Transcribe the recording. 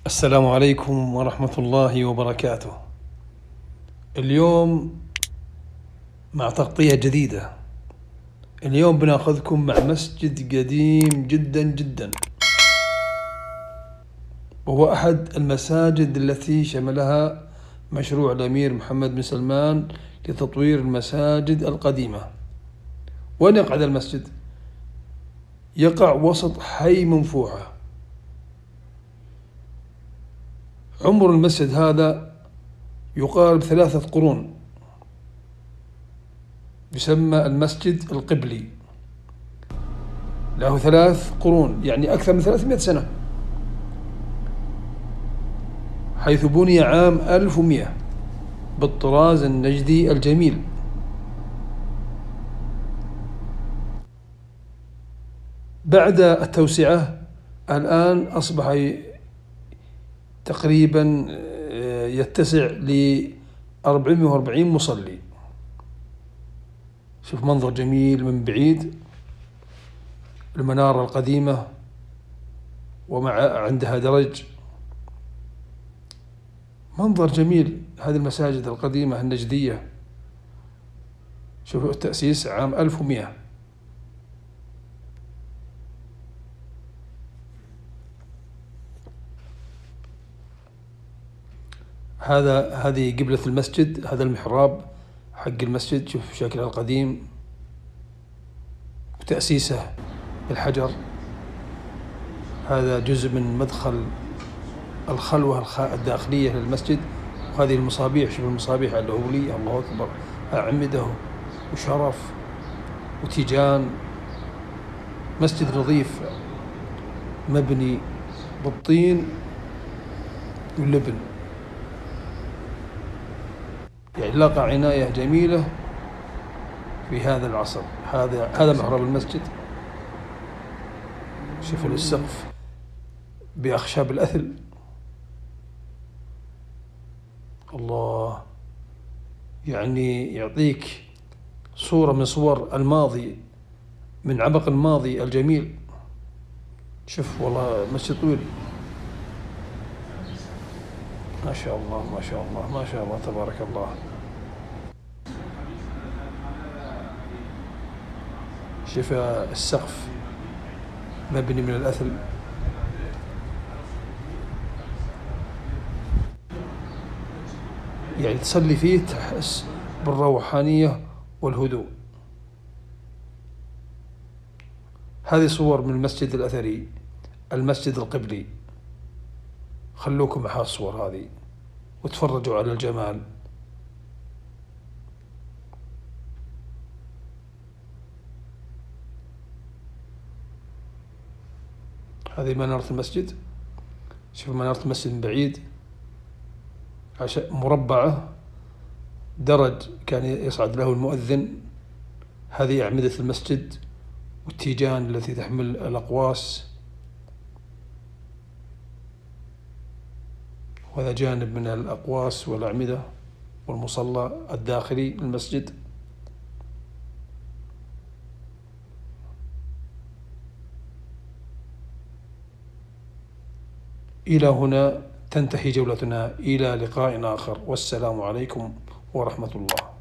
السلام عليكم ورحمة الله وبركاته. اليوم مع تغطية جديدة. اليوم بناخذكم مع مسجد قديم جدا جدا، وهو أحد المساجد التي شملها مشروع الأمير محمد بن سلمان لتطوير المساجد القديمة. وين يقع هذا المسجد؟ يقع وسط حي منفوعة. عمر المسجد هذا يقارب 3 قرون، يسمى المسجد القبلي، له 3 قرون، يعني أكثر من 300 سنة، حيث بني عام 1100 بالطراز النجدي الجميل. بعد التوسعة الآن أصبح تقريبا يتسع ل 440 مصلي. شوف منظر جميل من بعيد، المنارة القديمة ومع عندها درج، منظر جميل. هذه المساجد القديمة النجدية، شوفوا التأسيس عام 1100. هذه قبلة المسجد، هذا المحراب حق المسجد، شوف شكله القديم وتأسيسه بالحجر. هذا جزء من مدخل الخلوة الداخلية للمسجد. وهذه المصابيح، شوف المصابيح الهولية، الله أكبر، أعمدة وشرف وتيجان. مسجد نظيف مبني بالطين واللبن، يعني لقى عناية جميلة في هذا العصر. هذا محراب المسجد، شوف السقف بأخشاب الأثل، الله، يعني يعطيك صورة من صور الماضي، من عبق الماضي الجميل. شوف والله مسجد طويل، ما شاء الله ما شاء الله ما شاء الله تبارك الله. شوف السقف مبني من الأثل، يعني تصلي فيه تحس بالروحانية والهدوء. هذه صور من المسجد الأثري، المسجد القبلي. خلوكم مع الصور هذه وتفرجوا على الجمال. هذه منارة المسجد، شوفوا منارة المسجد من بعيد، مربعة، درج كان يصعد له المؤذن. هذه أعمدة المسجد والتيجان التي تحمل الأقواس، وهذا جانب من الأقواس والأعمدة والمصلى الداخلي للمسجد. إلى هنا تنتهي جولتنا، إلى لقاء آخر، والسلام عليكم ورحمة الله.